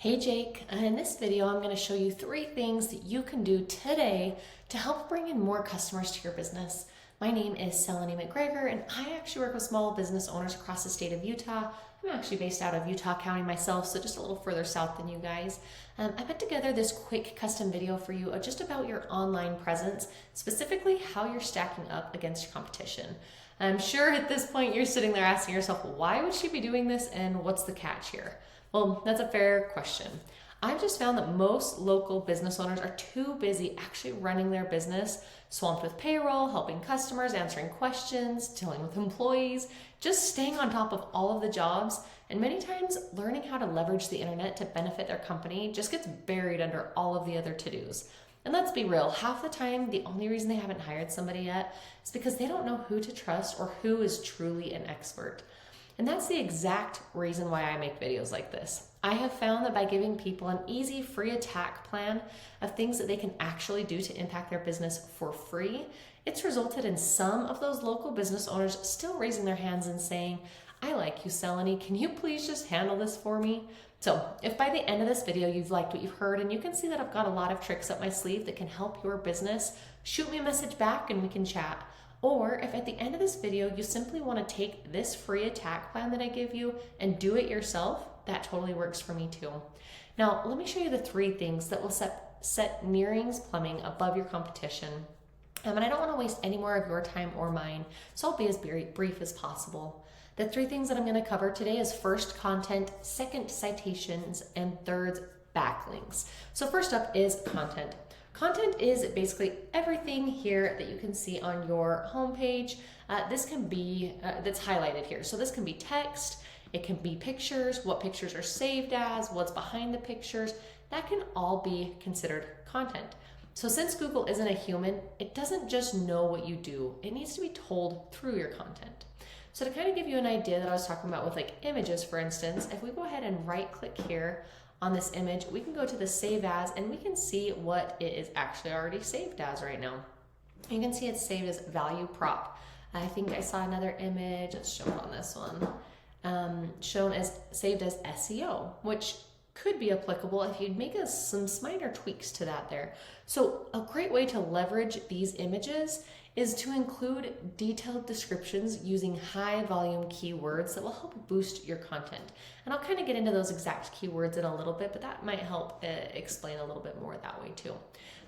Hey Jake, in this video I'm going to show you 3 things that you can do today to help bring in more customers to your business. My name is Seleni and I actually work with small business owners across the state of Utah. I'm actually based out of Utah County myself, so just a little further south than you guys. I put together this quick custom video for you just about your online presence, specifically how you're stacking up against your competition. I'm sure at this point you're sitting there asking yourself, why would she be doing this and what's the catch here? Well, that's a fair question. I've just found that most local business owners are too busy actually running their business, swamped with payroll, helping customers, answering questions, dealing with employees, just staying on top of all of the jobs, and many times learning how to leverage the internet to benefit their company just gets buried under all of the other to-dos. And let's be real, half the time the only reason they haven't hired somebody yet is because they don't know who to trust or who is truly an expert. And that's the exact reason why I make videos like this. I have found that by giving people an easy, free attack plan of things that they can actually do to impact their business for free, it's resulted in some of those local business owners still raising their hands and saying, I like you, Seleni, can you please just handle this for me? So if by the end of this video you've liked what you've heard and you can see that I've got a lot of tricks up my sleeve that can help your business, shoot me a message back and we can chat. Or if at the end of this video you simply want to take this free attack plan that I give you and do it yourself, that totally works for me too. Now, let me show you the 3 things that will set Neerings plumbing above your competition. And I don't want to waste any more of your time or mine, so I'll be as brief as possible. The 3 things that I'm going to cover today is first, content, second, citations, and third, backlinks. So first up is content. Content is basically everything here that you can see on your homepage. This can be, that's highlighted here. So this can be text, it can be pictures, what pictures are saved as, what's behind the pictures. That can all be considered content. So since Google isn't a human, it doesn't just know what you do. It needs to be told through your content. So to kind of give you an idea that I was talking about with like images, for instance, if we go ahead and right click here on this image, we can go to the save as and we can see what it is actually already saved as right now. You can see it's saved as value prop. I think I saw another image, it's shown on this one, shown as saved as SEO, which could be applicable if you'd make some minor tweaks to that there. So a great way to leverage these images is to include detailed descriptions using high volume keywords that will help boost your content. And I'll kind of get into those exact keywords in a little bit, but that might help explain a little bit more that way too.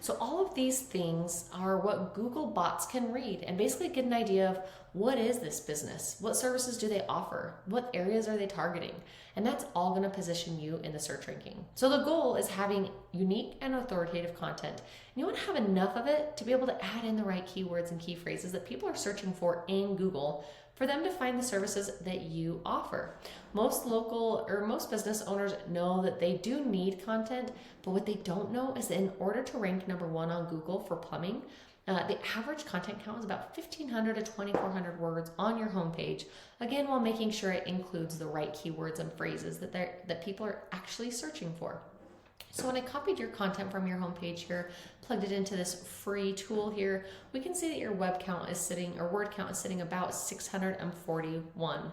So all of these things are what Google bots can read and basically get an idea of what is this business? What services do they offer? What areas are they targeting? And that's all going to position you in the search ranking. So the goal is having unique and authoritative content. And you want to have enough of it to be able to add in the right keywords and key phrases that people are searching for in Google for them to find the services that you offer. Most local or most business owners know that they do need content, but what they don't know is that in order to rank number 1 on Google for plumbing, the average content count is about 1,500 to 2,400 words on your homepage, again, while making sure it includes the right keywords and phrases that people are actually searching for. So when I copied your content from your homepage here, plugged it into this free tool here, we can see that your word count is sitting about 641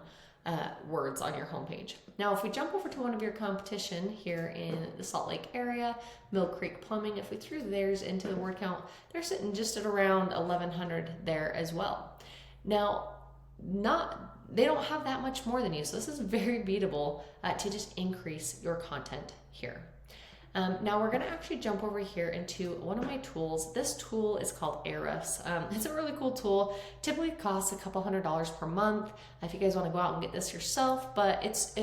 words on your homepage. Now, if we jump over to one of your competition here in the Salt Lake area, Mill Creek Plumbing, if we threw theirs into the word count, they're sitting just at around 1,100 there as well. Now, they don't have that much more than you, so this is very beatable to just increase your content here. Now we're going to actually jump over here into one of my tools. This tool is called Ahrefs. It's a really cool tool. Typically costs a couple $100s per month if you guys want to go out and get this yourself, but it's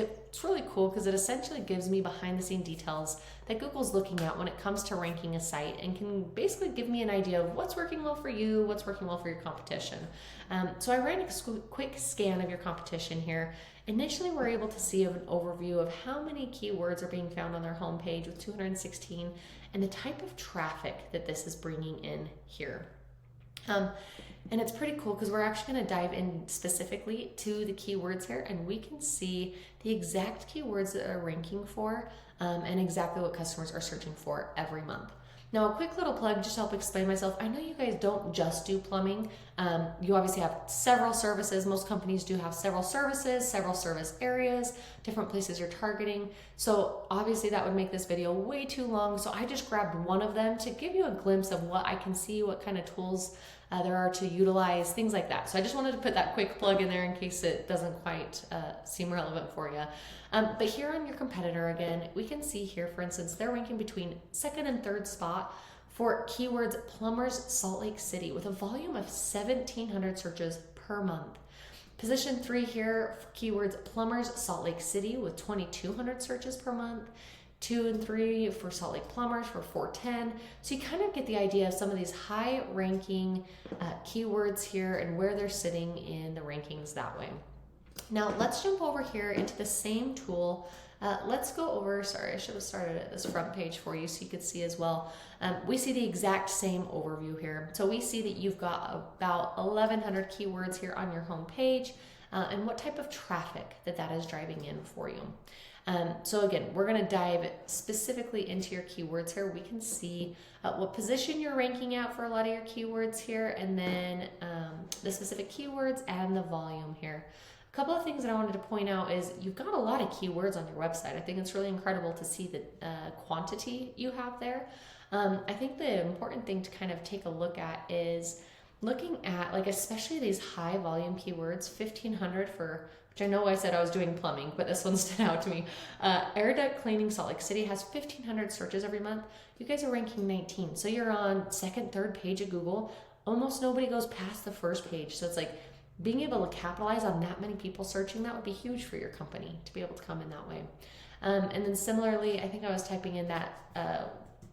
really cool because it essentially gives me behind the scene details that Google's looking at when it comes to ranking a site and can basically give me an idea of what's working well for you, what's working well for your competition. So I ran a quick scan of your competition here. Initially, we're able to see an overview of how many keywords are being found on their homepage with 216 and the type of traffic that this is bringing in here. And it's pretty cool because we're actually going to dive in specifically to the keywords here and we can see the exact keywords that are ranking for and exactly what customers are searching for every month. Now, a quick little plug just to help explain myself. I know you guys don't just do plumbing. You obviously have several services. Most companies do have several services, several service areas, different places you're targeting. So obviously that would make this video way too long. So I just grabbed one of them to give you a glimpse of what I can see, what kind of tools there are to utilize, things like that. So I just wanted to put that quick plug in there in case it doesn't quite seem relevant for you. But here on your competitor again, we can see here, for instance, they're ranking between 2nd and 3rd spot for keywords plumbers Salt Lake City with a volume of 1,700 searches per month. Position 3 here for keywords plumbers Salt Lake City with 2,200 searches per month. 2 and 3 for Salt Lake plumbers for 410. So you kind of get the idea of some of these high ranking keywords here and where they're sitting in the rankings that way. Now let's jump over here into the same tool. Let's go over, sorry, I should have started at this front page for you so you could see as well. We see the exact same overview here. So we see that you've got about 1,100 keywords here on your home page and what type of traffic that is driving in for you. So again, we're going to dive specifically into your keywords here. We can see what position you're ranking at for a lot of your keywords here, and then the specific keywords and the volume here. A couple of things that I wanted to point out is you've got a lot of keywords on your website. I think it's really incredible to see the quantity you have there. I think the important thing to kind of take a look at is looking at, like, especially these high volume keywords, 1,500 for, which I know I said I was doing plumbing, but this one stood out to me. Air duct cleaning Salt Lake City has 1,500 searches every month. You guys are ranking 19. So you're on 2nd, 3rd page of Google. Almost nobody goes past the 1st page. So it's like being able to capitalize on that many people searching, that would be huge for your company to be able to come in that way. And then similarly, I think I was typing in that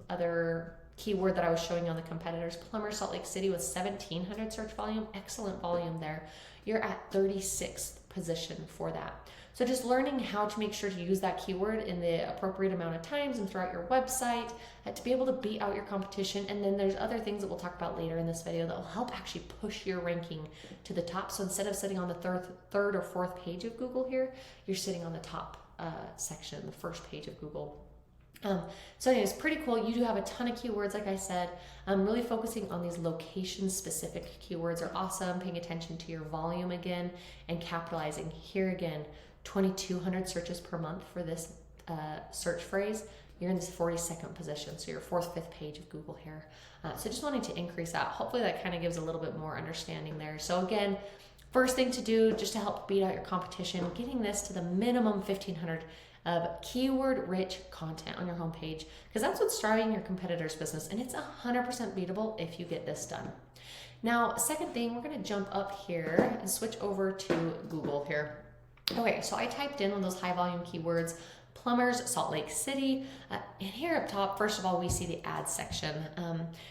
other keyword that I was showing on the competitors, plumber Salt Lake City with 1,700 search volume, excellent volume there. You're at 36th position for that. So just learning how to make sure to use that keyword in the appropriate amount of times and throughout your website to be able to beat out your competition. And then there's other things that we'll talk about later in this video that will help actually push your ranking to the top. So instead of sitting on the third or 4th page of Google here, you're sitting on the top section, the 1st page of Google. So anyways, pretty cool. You do have a ton of keywords, like I said. Really focusing on these location-specific keywords are awesome. Paying attention to your volume again and capitalizing here again. 2,200 searches per month for this search phrase. You're in this 42nd position, so you're 4th, 5th page of Google here. So just wanting to increase that. Hopefully that kind of gives a little bit more understanding there. So again, first thing to do just to help beat out your competition, getting this to the minimum 1,500 of keyword-rich content on your homepage, because that's what's driving your competitor's business, and it's 100% beatable if you get this done. Now, second thing, we're going to jump up here and switch over to Google here. Okay, so I typed in one of those high-volume keywords, plumbers Salt Lake City, and here up top, first of all, we see the ads section.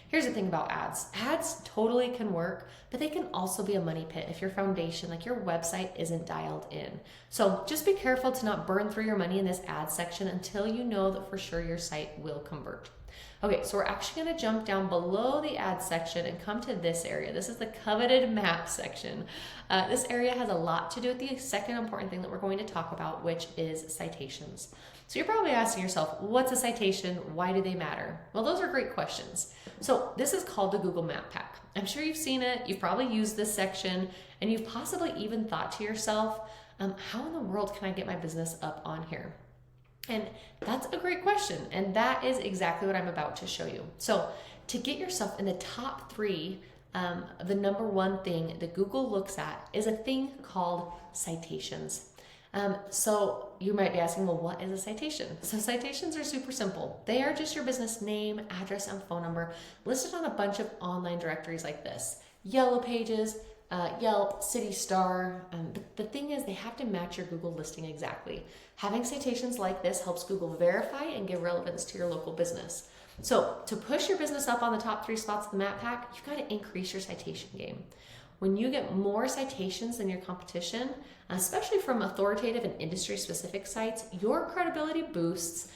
Here's the thing about ads. Ads totally can work, but they can also be a money pit if your foundation, like your website, isn't dialed in. So just be careful to not burn through your money in this ad section until you know that for sure your site will convert. Okay, so we're actually going to jump down below the ad section and come to this area. This is the coveted map section. This area has a lot to do with the second important thing that we're going to talk about, which is citations. So you're probably asking yourself, what's a citation? Why do they matter? Well, those are great questions. So this is called the Google Map Pack. I'm sure you've seen it. You've probably used this section, and you've possibly even thought to yourself, how in the world can I get my business up on here? And that's a great question. And that is exactly what I'm about to show you. So to get yourself in the top 3, the number 1 thing that Google looks at is a thing called citations. So you might be asking, well, what is a citation? So citations are super simple. They are just your business name, address, and phone number listed on a bunch of online directories like this. Yellow Pages, Yelp, City Star. But the thing is, they have to match your Google listing exactly. Having citations like this helps Google verify and give relevance to your local business. So to push your business up on the top 3 spots of the map pack, you've got to increase your citation game. When you get more citations than your competition, especially from authoritative and industry-specific sites, your credibility boosts,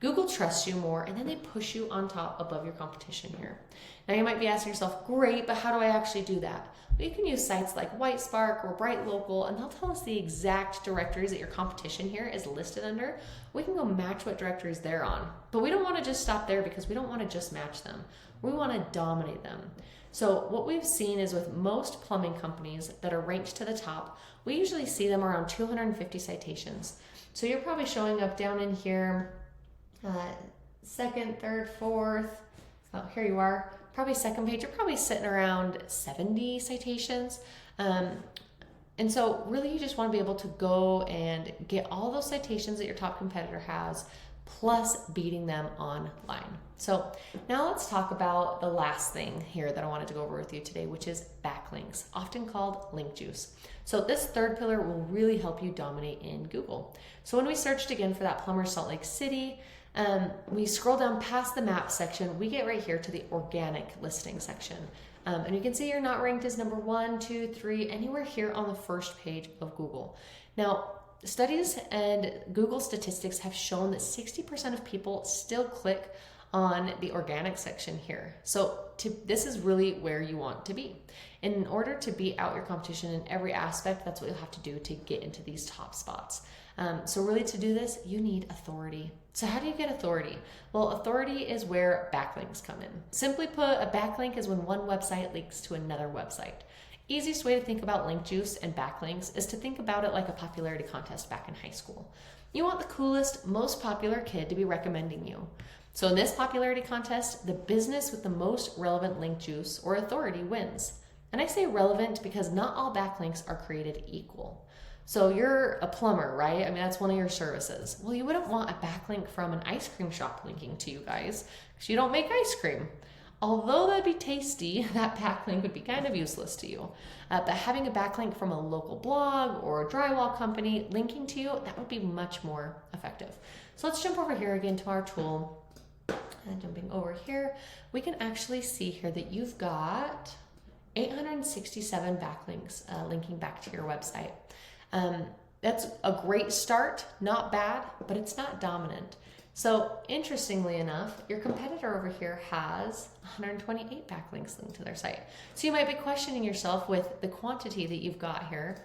Google trusts you more, and then they push you on top above your competition here. Now you might be asking yourself, great, but how do I actually do that? Well, you can use sites like WhiteSpark or Bright Local, and they'll tell us the exact directories that your competition here is listed under. We can go match what directories they're on. But we don't want to just stop there because we don't want to just match them. We want to dominate them. So what we've seen is with most plumbing companies that are ranked to the top, we usually see them around 250 citations. So you're probably showing up down in here, second, third, fourth. Oh, here you are. Probably second page. You're probably sitting around 70 citations. And so really you just want to be able to go and get all those citations that your top competitor has, plus beating them online. So now let's talk about the last thing here that I wanted to go over with you today, which is backlinks, often called link juice. So this third pillar will really help you dominate in Google. So when we searched again for that plumber Salt Lake City, we scroll down past the map section, we get right here to the organic listing section. And you can see you're not ranked as number 1, 2, 3, anywhere here on the first page of Google. Now, studies and Google statistics have shown that 60% of people still click on the organic section here. So this is really where you want to be. And in order to beat out your competition in every aspect, that's what you'll have to do to get into these top spots. So really to do this, you need authority. So how do you get authority? Well, authority is where backlinks come in. Simply put, a backlink is when one website links to another website. Easiest way to think about link juice and backlinks is to think about it like a popularity contest back in high school. You want the coolest, most popular kid to be recommending you. So in this popularity contest, the business with the most relevant link juice or authority wins. And I say relevant because not all backlinks are created equal. So you're a plumber, right? I mean, that's one of your services. Well, you wouldn't want a backlink from an ice cream shop linking to you guys because you don't make ice cream. Although that'd be tasty, that backlink would be kind of useless to you. But having a backlink from a local blog or a drywall company linking to you, that would be much more effective. So let's jump over here again to our tool. And jumping over here, we can actually see here that you've got 867 backlinks linking back to your website. That's a great start, not bad, but it's not dominant. So interestingly enough, your competitor over here has 128 backlinks linked to their site. So you might be questioning yourself with the quantity that you've got here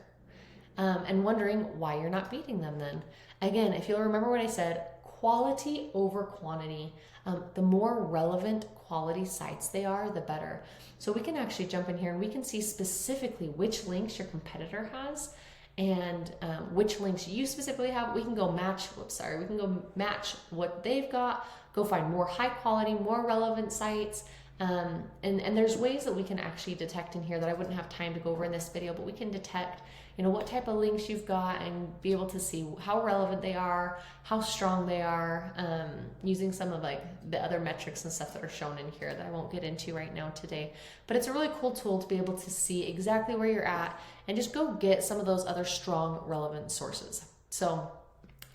and wondering why you're not beating them then. Again, if you'll remember what I said, quality over quantity. The more relevant quality sites they are, the better. So we can actually jump in here and we can see specifically which links your competitor has and which links you specifically have. We can go match, we can go match what they've got, go find more high quality, more relevant sites. And there's ways that we can actually detect in here that I wouldn't have time to go over in this video, but we can detect, what type of links you've got and be able to see how relevant they are, how strong they are, using some of like the other metrics and stuff that are shown in here that I won't get into right now today. But it's a really cool tool to be able to see exactly where you're at and just go get some of those other strong, relevant sources. So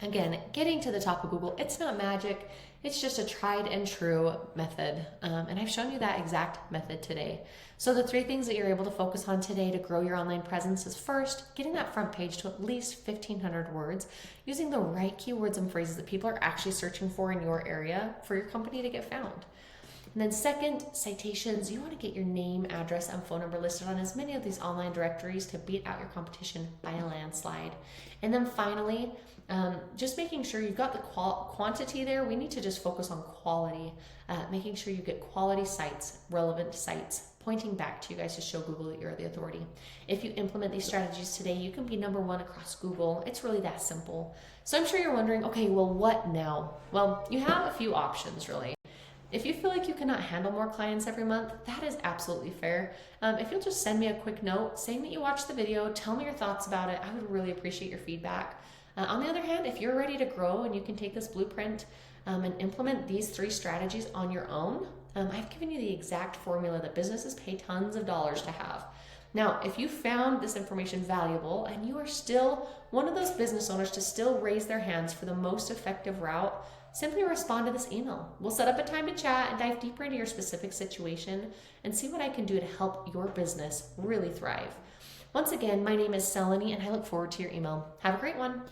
again, getting to the top of Google, it's not magic. It's just a tried and true method. And I've shown you that exact method today. So the 3 things that you're able to focus on today to grow your online presence is first, getting that front page to at least 1,500 words, using the right keywords and phrases that people are actually searching for in your area for your company to get found. And then second, citations. You want to get your name, address, and phone number listed on as many of these online directories to beat out your competition by a landslide. And then finally, just making sure you've got the quantity there. We need to just focus on quality, making sure you get quality sites, relevant sites, pointing back to you guys to show Google that you're the authority. If you implement these strategies today, you can be number 1 across Google. It's really that simple. So I'm sure you're wondering, okay, well, what now? Well, you have a few options really. If you feel like you cannot handle more clients every month, that is absolutely fair. If you'll just send me a quick note saying that you watched the video, tell me your thoughts about it. I would really appreciate your feedback. On the other hand, if you're ready to grow and you can take this blueprint and implement these 3 strategies on your own, I've given you the exact formula that businesses pay tons of dollars to have. Now, if you found this information valuable and you are still one of those business owners to still raise their hands for the most effective route, simply respond to this email. We'll set up a time to chat and dive deeper into your specific situation and see what I can do to help your business really thrive. Once again, my name is Seleni and I look forward to your email. Have a great one.